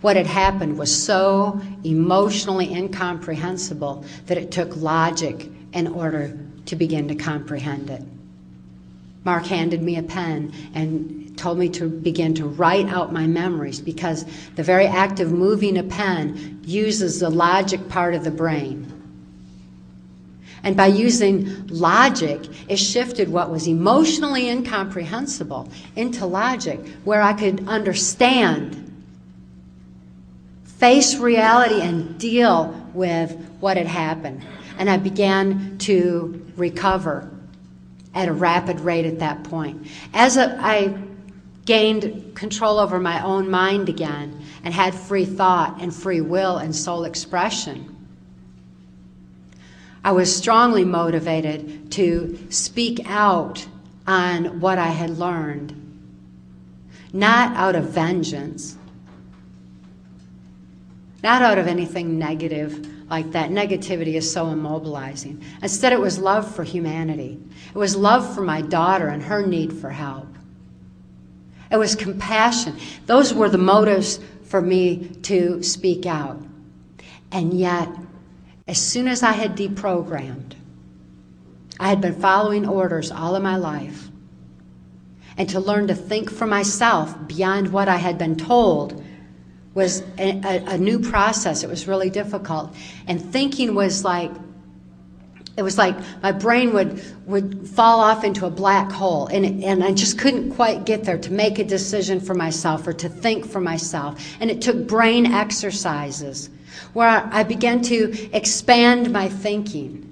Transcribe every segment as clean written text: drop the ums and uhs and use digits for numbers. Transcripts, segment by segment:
What had happened was so emotionally incomprehensible that it took logic in order to begin to comprehend it. Mark handed me a pen and told me to begin to write out my memories, because the very act of moving a pen uses the logic part of the brain. And by using logic, it shifted what was emotionally incomprehensible into logic, where I could understand, face reality, and deal with what had happened. And I began to recover at a rapid rate at that point. As I gained control over my own mind again and had free thought and free will and soul expression, I was strongly motivated to speak out on what I had learned, not out of vengeance, not out of anything negative like that. Negativity is so immobilizing. Instead, it was love for humanity. It was love for my daughter and her need for help. It was compassion. Those were the motives for me to speak out. And yet, as soon as I had deprogrammed, I had been following orders all of my life, and to learn to think for myself beyond what I had been told was a new process. It was really difficult. And thinking was like, it was like my brain would fall off into a black hole, and I just couldn't quite get there to make a decision for myself or to think for myself. And it took brain exercises where I began to expand my thinking,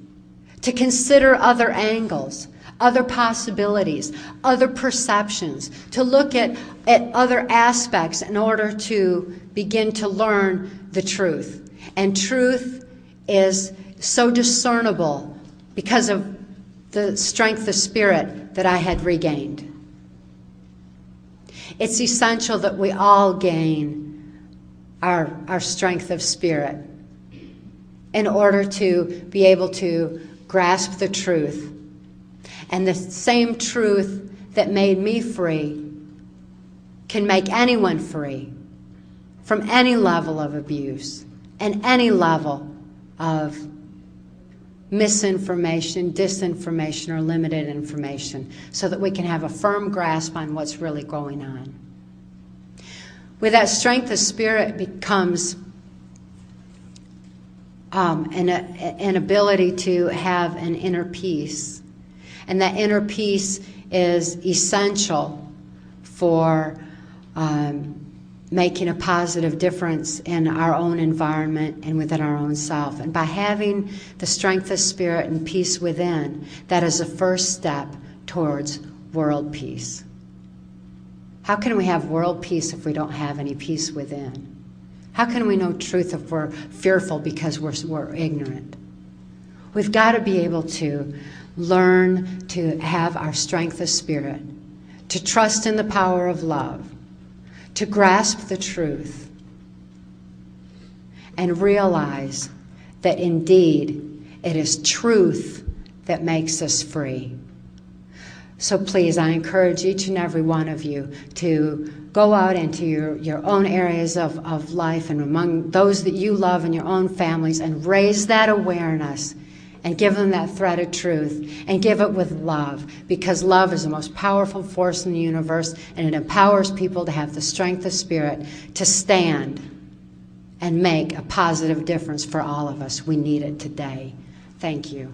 to consider other angles, other possibilities, other perceptions, to look at other aspects in order to begin to learn the truth. And truth is so discernible because of the strength of spirit that I had regained. It's essential that we all gain our strength of spirit in order to be able to grasp the truth. And the same truth that made me free can make anyone free from any level of abuse and any level of misinformation, disinformation, or limited information, so that we can have a firm grasp on what's really going on. With that strength of spirit becomes an ability to have an inner peace. And that inner peace is essential for making a positive difference in our own environment and within our own self. And by having the strength of spirit and peace within, that is the first step towards world peace. How can we have world peace if we don't have any peace within? How can we know truth if we're fearful because we're ignorant? We've got to be able to learn to have our strength of spirit, to trust in the power of love, to grasp the truth, and realize that indeed it is truth that makes us free. So please, I encourage each and every one of you to go out into your own areas of life and among those that you love in your own families, and raise that awareness and give them that thread of truth, and give it with love, because love is the most powerful force in the universe, and it empowers people to have the strength of spirit to stand and make a positive difference for all of us. We need it today. Thank you.